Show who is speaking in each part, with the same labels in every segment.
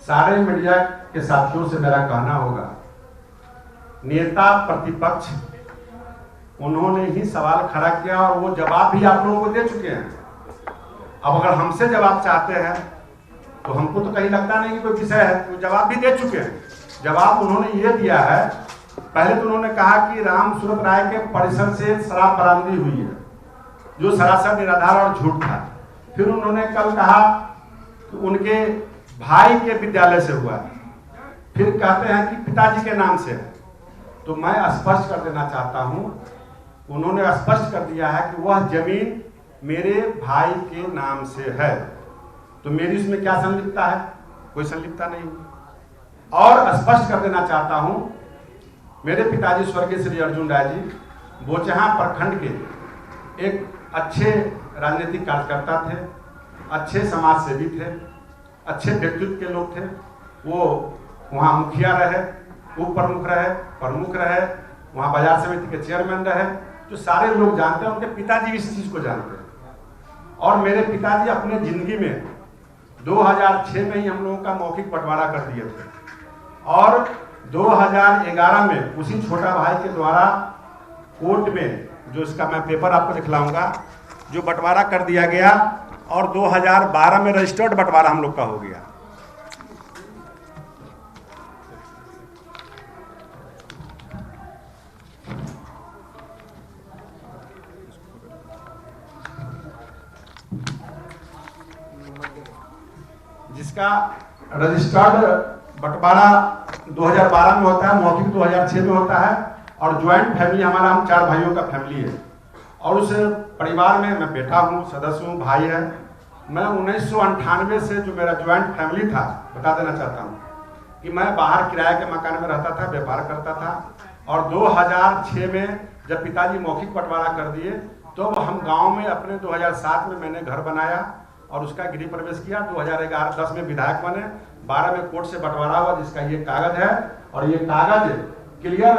Speaker 1: सारे मीडिया के साथियों से मेरा कहना होगा, नेता प्रतिपक्ष उन्होंने ही सवाल खड़ा किया और वो जवाब भी आप लोगों को दे चुके हैं। अब अगर हमसे जवाब चाहते हैं तो हमको तो कहीं लगता नहीं कि कोई विषय है, तो जवाब भी दे चुके हैं। जवाब उन्होंने ये दिया है, पहले तो उन्होंने कहा कि राम सूरत राय के परिसर से शराब बरामदी हुई है, जो सरासर निराधार और झूठ था। फिर उन्होंने कल कहा कि उनके भाई के विद्यालय से हुआ है, फिर कहते हैं कि पिताजी के नाम से है। तो मैं स्पष्ट कर देना चाहता हूं, उन्होंने स्पष्ट कर दिया है कि वह जमीन मेरे भाई के नाम से है, तो मेरी इसमें क्या संलिप्तता है? कोई संलिप्तता नहीं। और स्पष्ट कर देना चाहता हूं, मेरे पिताजी स्वर्गीय श्री अर्जुन राय जी बोचहां प्रखंड के एक अच्छे राजनीतिक कार्यकर्ता थे, अच्छे समाज सेवी थे, अच्छे व्यक्तित्व के लोग थे। वो वहाँ मुखिया रहे, उप प्रमुख रहे, प्रमुख रहे, वहाँ बाजार समिति के चेयरमैन रहे, जो सारे लोग जानते हैं। उनके पिताजी भी इस चीज़ को जानते हैं। और मेरे पिताजी अपने जिंदगी में 2006 में ही हम लोगों का मौखिक बंटवारा कर दिए थे, और 2011 में उसी छोटा भाई के द्वारा कोर्ट में, जो इसका मैं पेपर आपको दिखलाऊंगा, जो बंटवारा कर दिया गया, और 2012 में रजिस्टर्ड बंटवारा हम लोग का हो गया। जिसका रजिस्टर्ड बंटवारा 2012 में होता है, मौखिक 2006 में होता है, और ज्वाइंट फैमिली हमारा, हम 4 भाइयों का फैमिली है। और उस परिवार में मैं बेटा हूँ, सदस्य हूँ, भाई है। मैं 1998 से जो मेरा ज्वाइंट फैमिली था, बता देना चाहता हूँ कि मैं बाहर किराए के मकान में रहता था, व्यापार करता था। और 2006 में जब पिताजी मौखिक बंटवारा कर दिए, तो हम गाँव में अपने 2007 में मैंने घर बनाया और उसका गृह प्रवेश किया। 2011-10 में विधायक बने, 12 में कोर्ट से बंटवारा हुआ, जिसका ये कागज है। और ये कागज क्लियर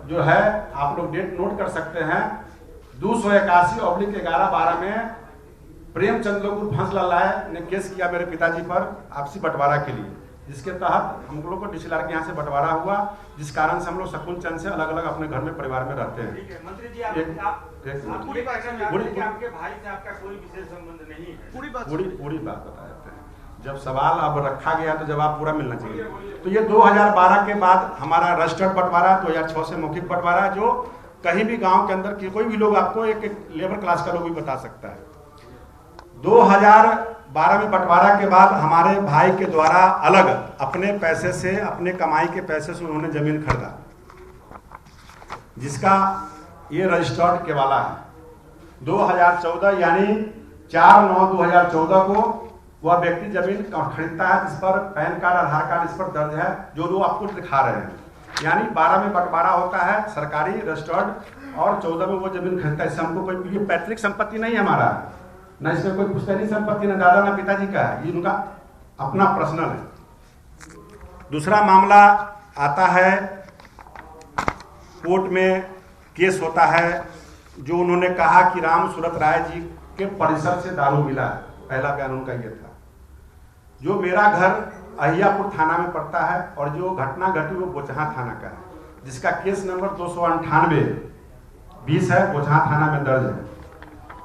Speaker 1: जो है, आप लोग डेट नोट कर सकते हैं, 281/11-12 में प्रेमचंद लोग हंसलाल राय ने केस किया मेरे पिताजी पर आपसी बंटवारा के लिए, जिसके तहत हम लोग को डीसीएलआर के यहाँ से बंटवारा हुआ, जिस कारण से हम लोग शकुन चंद से अलग अलग अपने घर में परिवार में रहते हैं।
Speaker 2: मंत्री जी, आपके भाई से आपका कोई विशेष संबंध नहीं है?
Speaker 1: पूरी बात बता देते हैं। जब सवाल अब रखा गया तो जवाब पूरा मिलना चाहिए। तो ये 2012 के बाद हमारा रजिस्टर्ड बंटवारा, 2006 से मौखिक बंटवारा, जो कहीं भी गांव के अंदर की कोई भी लोग, आपको एक लेबर क्लास का लोग भी बता सकता है। 2012 में बंटवारा के बाद हमारे भाई के द्वारा अलग अपने पैसे से, अपने कमाई के पैसे से उन्होंने जमीन खरीदा, जिसका ये रजिस्टर्ड केवाला है। 2014 यानी 4/9/2014 को वह व्यक्ति जमीन खरीदता है, जिस पर पैन कार्ड, आधार कार्ड इस पर दर्ज है, जो लोग आपको दिखा रहे हैं। यानी 12 में बंटवारा होता है सरकारी रजिस्टर्ड, और 14 में वो जमीन खरीदता है। इससे हमको कोई, ये पैतृक संपत्ति नहीं हमारा, न इसमें कोई पुश्तैनी संपत्ति, न दादा न पिताजी का है, ये उनका अपना पर्सनल है। दूसरा मामला आता है, कोर्ट में केस होता है, जो उन्होंने कहा कि राम सूरत राय जी के परिसर से दारू मिला है। पहला बयान उनका ये था। जो मेरा घर अहियापुर थाना में पड़ता है, और जो घटना घटी वो बोचहां थाना का है, जिसका केस नंबर 298/20 है, बोचहां थाना में दर्ज है,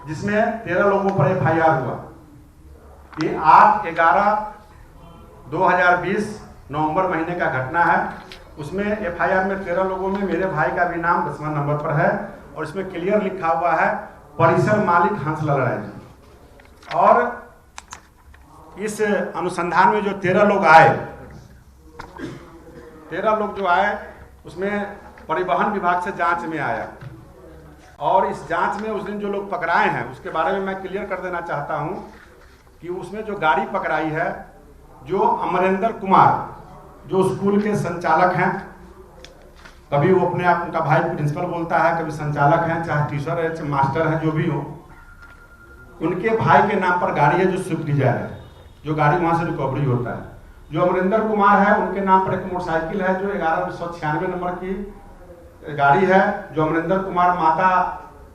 Speaker 1: जिसमें 13 लोगों पर FIR हुआ। ये 8/11/2020 नवंबर महीने का घटना है। उसमें FIR में 13 लोगों में मेरे भाई का भी नाम 10वां नंबर पर है, और इसमें क्लियर लिखा हुआ है परिसर मालिक हंसलाल राय जी। और इस अनुसंधान में जो 13 लोग आए, 13 लोग जो आए, उसमें परिवहन विभाग से जांच में आया, और इस जांच में उस दिन जो लोग पकड़ाए हैं उसके बारे में मैं क्लियर कर देना चाहता हूं कि उसमें जो गाड़ी पकड़ाई है, जो अमरेंद्र कुमार, जो स्कूल के संचालक हैं, कभी वो अपने आप, उनका भाई प्रिंसिपल बोलता है, कभी संचालक हैं, चाहे टीचर है, चाहे मास्टर है, जो भी हो, उनके भाई के नाम पर गाड़ी है, जो स्विफ्ट डिजायर है, जो गाड़ी वहां से रिकवरी होता है। जो अमरिंदर कुमार है, उनके नाम पर एक मोटरसाइकिल है, जो 1196 नंबर की गाड़ी है, जो अमरिंदर कुमार माता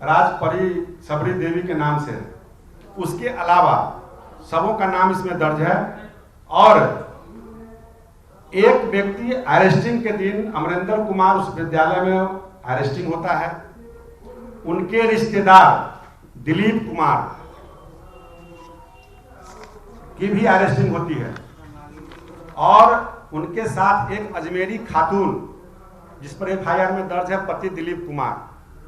Speaker 1: राजपरी सबरी देवी के नाम से है। उसके अलावा सबों का नाम इसमें दर्ज है, और एक व्यक्ति अरेस्टिंग के दिन अमरिंदर कुमार उस विद्यालय में अरेस्टिंग होता है, उनके रिश्तेदार दिलीप कुमार की भी अरेस्टिंग होती है और उनके साथ एक अजमेरी खातून जिस पर एफआईआर में दर्ज है पति दिलीप कुमार,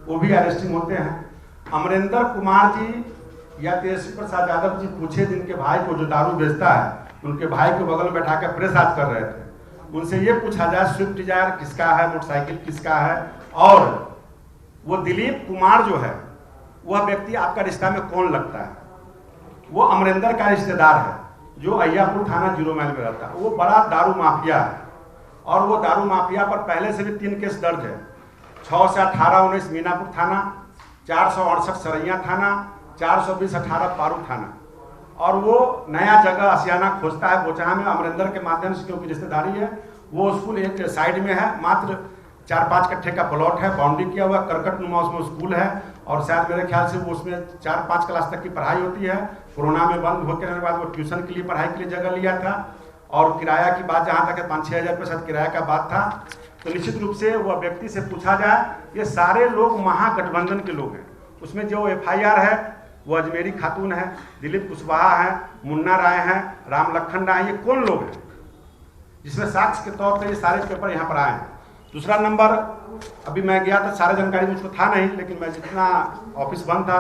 Speaker 1: वो भी अरेस्टिंग होते हैं। अमरिंदर कुमार जी या तेजस्वी प्रसाद यादव जी पूछे जिनके भाई को जो दारू बेचता है, उनके भाई को बगल में बैठा कर प्रेस आज कर रहे थे, उनसे ये पूछा जाए स्विफ्ट डिजायर किसका है, मोटरसाइकिल किसका है, और वो दिलीप कुमार जो है वह व्यक्ति आपका रिश्ता में कौन लगता है? वो अमरिंदर का रिश्तेदार है जो अय्यापुर थाना 0 माइल में रहता है। वो बड़ा दारू माफिया है और वो दारू माफिया पर पहले से भी 3 केस दर्ज है। 6 से 18-19 मीनापुर थाना, 468 सरैया थाना, 420-18 पारू थाना। और वो नया जगह आशियाना खोजता है बोचहा में। अमरिंदर के माध्यम से क्योंकि रिश्तेदारी है, वो स्कूल एक साइड में है, मात्र 4-5 कट्ठे का प्लॉट है, बाउंड्री किया हुआ, करकट नुमा उसमें स्कूल है और शायद मेरे ख्याल से वो उसमें 4-5 क्लास तक की पढ़ाई होती है। कोरोना में बंद होने के बाद वो ट्यूशन के लिए पढ़ाई के लिए जगह लिया था और किराया की बात जहाँ तक है 5-6 हज़ार रुपये शायद किराया का बात था। तो निश्चित रूप से वह व्यक्ति से पूछा जाए, ये सारे लोग महागठबंधन के लोग हैं। उसमें जो एफआईआर है वो अजमेरी खातून है, दिलीप कुशवाहा है, मुन्ना राय हैं, राम लखन राय, ये कौन लोग हैं जिसमें साक्ष्य के तौर पर ये सारे पेपर यहाँ पर आए हैं। दूसरा नंबर, अभी मैं गया था, सारा जानकारी मुझको था नहीं, लेकिन मैं जितना ऑफिस बंद था,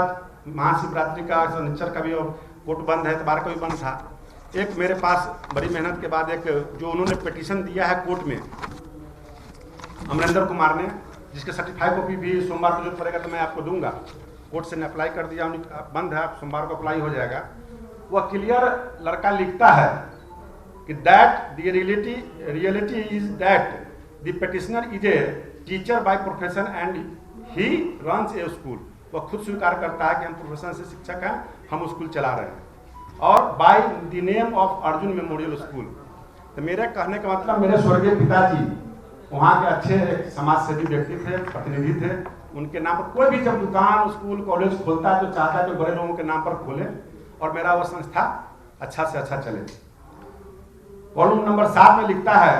Speaker 1: महाशिवरात्रि का, शनिचर का भी और कोर्ट बंद है, इतवार का भी बंद था। एक मेरे पास बड़ी मेहनत के बाद एक जो उन्होंने पिटीशन दिया है कोर्ट में अमरिंदर कुमार ने, जिसके सर्टिफाइड कॉपी भी सोमवार को जो पड़ेगा तो मैं आपको दूंगा। कोर्ट से ने अप्लाई कर दिया, बंद है, सोमवार को अप्लाई हो जाएगा। वह क्लियर लड़का लिखता है कि that the reality is that the petitioner is a teacher by profession and he runs A school. वह खुद स्वीकार करता है कि हम प्रोफेशन से शिक्षक हैं, हम स्कूल चला रहे हैं, और by the name of Arjun memorial school. तो मेरे कहने का मतलब, मेरे स्वर्गीय पिताजी वहाँ के अच्छे समाज सेवी व्यक्ति थे, प्रतिनिधि थे, उनके नाम पर कोई भी जब दुकान, स्कूल, कॉलेज खोलता है तो चाहता है कि बड़े लोगों के नाम पर खोले और मेरा वो संस्था अच्छा से अच्छा चले। कॉलम नंबर 7 में लिखता है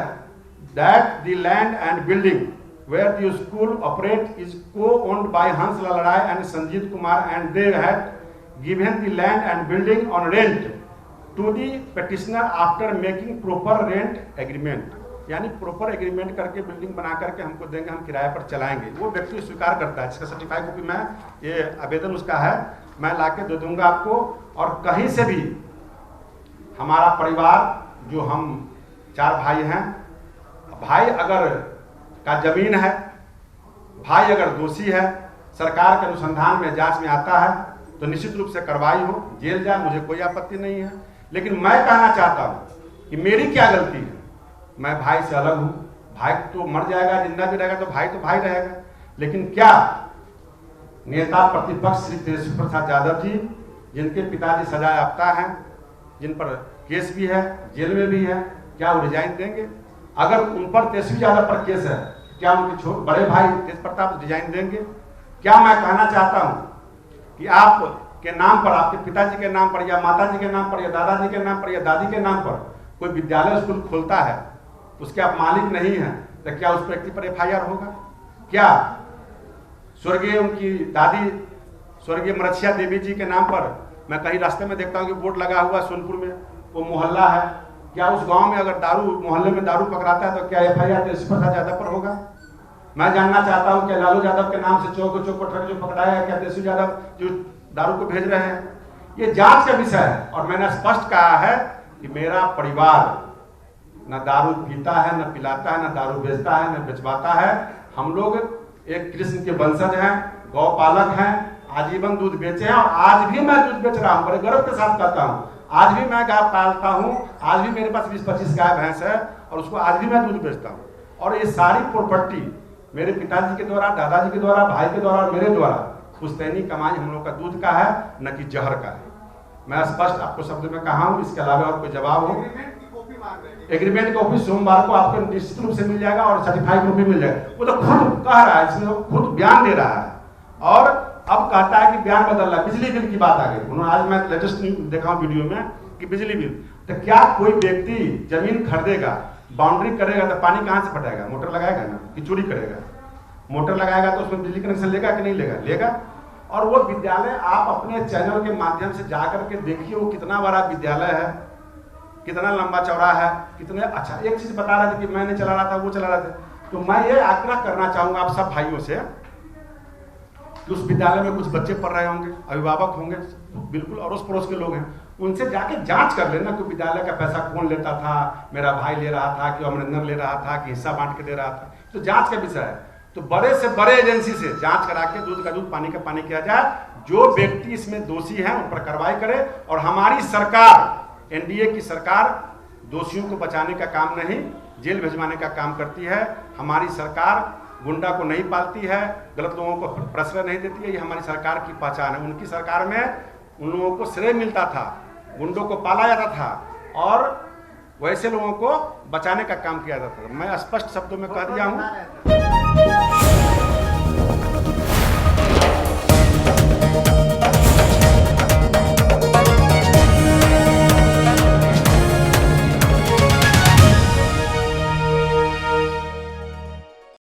Speaker 1: that the land and building where the school operate is co-owned by Hanslal Rai and Sanjeet Kumar and they had given the land and building on rent to the petitioner after making proper rent agreement. यानी proper agreement करके building बना करके हमको देंगे, हम किराए पर चलाएंगे। वो व्यक्ति स्वीकार करता है, जिसका सर्टिफाइड कॉपी मैं, ये आवेदन उसका है, मैं लाके दे दूंगा आपको। और कहीं से भी हमारा परिवार, जो हम 4 भाई हैं, भाई अगर का जमीन है, भाई अगर दोषी है, सरकार के अनुसंधान में जांच में आता है तो निश्चित रूप से कार्रवाई हो, जेल जाए, मुझे कोई आपत्ति नहीं है। लेकिन मैं कहना चाहता हूं कि मेरी क्या गलती है? मैं भाई से अलग हूं, भाई तो मर जाएगा, जिंदा भी रहेगा तो भाई रहेगा। लेकिन क्या नेता प्रतिपक्ष श्री तेजस्वी प्रसाद यादव जी, जिनके पिताजी सजा याफ्ता हैं, जिन पर केस भी है, जेल में भी है, क्या वो रिजाइन देंगे? अगर उन पर तेजस्वी यादव पर केस है, क्या उनके बड़े भाई तेज प्रताप रिजाइन देंगे? क्या मैं कहना चाहता हूं कि आप के नाम पर, आपके पिताजी के नाम पर या माताजी के नाम पर या दादाजी के नाम पर या दादी के नाम पर कोई विद्यालय स्कूल खोलता है, उसके आप मालिक नहीं हैं, तो क्या उस व्यक्ति पर एफआईआर होगा? क्या स्वर्गीय उनकी दादी स्वर्गीय मरछिया देवी जी के नाम पर मैं कहीं रास्ते में देखता हूँ कि बोर्ड लगा हुआ सोनपुर में, वो मोहल्ला है, क्या उस गांव में अगर दारू, मोहल्ले में दारू पकड़ाता है तो क्या एफआईआर तेजस्वी प्रसाद यादव पर होगा? मैं जानना चाहता हूँ कि लालू यादव के नाम से चौक पर ट्रक जो पकड़ाया है, क्या तेजस्वी यादव जो दारू को भेज रहे हैं? ये जांच का विषय है। और मैंने स्पष्ट कहा है कि मेरा परिवार न दारू पीता है, न पिलाता है, न दारू बेचता है, न बेचवाता है। हम लोग एक कृष्ण के वंशज हैं, गौपालक हैं, आजीवन दूध बेचे हैं, और आज भी मैं दूध बेच रहा हूं, बड़े गर्व के साथ कहता हूं। आज भी मैं गाय पालता हूं, आज भी मेरे पास 20-25 गाय भैंस है, और उसको आज भी मैं दूध बेचता हूं। और ये सारी प्रॉपर्टी मेरे पिताजी के द्वारा, दादाजी के द्वारा, भाई के द्वारा और मेरे द्वारा पुश्तैनी कमाई हम लोग का दूध का है, न कि जहर का है। मैं स्पष्ट आपको शब्द में कहा हूं, इसके अलावा और कोई जवाब हो? एग्रीमेंट कॉपी सोमवार को आपको निश्चित रूप से मिल जाएगा और सर्टिफाइड कॉपी मिल जाएगा। वो तो खुद कह रहा है, इसमें खुद बयान दे रहा है, और अब कहता है कि बयान बदल रहा है। बिजली बिल की बात आ गई, उन्होंने आज मैं लेटेस्ट देखा हूं वीडियो में कि बिजली बिल, तो क्या कोई व्यक्ति जमीन खरीदेगा बाउंड्री करेगा तो पानी कहाँ से फटाएगा? मोटर लगाएगा ना कि चोरी करेगा? मोटर लगाएगा तो उसमें बिजली कनेक्शन लेगा कि नहीं लेगा? लेगा। और वो विद्यालय आप अपने चैनल के माध्यम से जाकर के देखिए वो कितना बड़ा विद्यालय है, कितना लंबा चौड़ा है, कितने अच्छा। एक चीज बता रहे थे कि मैं नहीं चला रहा था, वो चला रहा था। तो मैं ये आग्रह करना चाहूंगा आप सब भाइयों से कि उस विद्यालय में कुछ बच्चे पढ़ रहे होंगे, अभिभावक होंगे, बिल्कुल अड़ोस पड़ोस के लोग हैं, उनसे जाके जांच कर लेना कि विद्यालय का पैसा कौन लेता था, मेरा भाई ले रहा था कि अमरिंदर ले रहा था कि हिस्सा बांट के दे रहा था। तो जांच का विषय है। तो बड़े से बड़े एजेंसी से जांच करा के दूध का दूध पानी का पानी किया जाए। जो व्यक्ति इसमें दोषी है उन पर कार्रवाई करे। और हमारी सरकार, एनडीए की सरकार दोषियों को बचाने का काम नहीं, जेल भिजवाने का काम करती है। हमारी सरकार गुंडा को नहीं पालती है, गलत लोगों को प्रश्रय नहीं देती है। ये हमारी सरकार की पहचान है। उनकी सरकार में उन लोगों को श्रेय मिलता था, गुंडों को पाला जाता था और वैसे लोगों को बचाने का काम किया जाता था। मैं स्पष्ट शब्दों में कह दिया हूँ।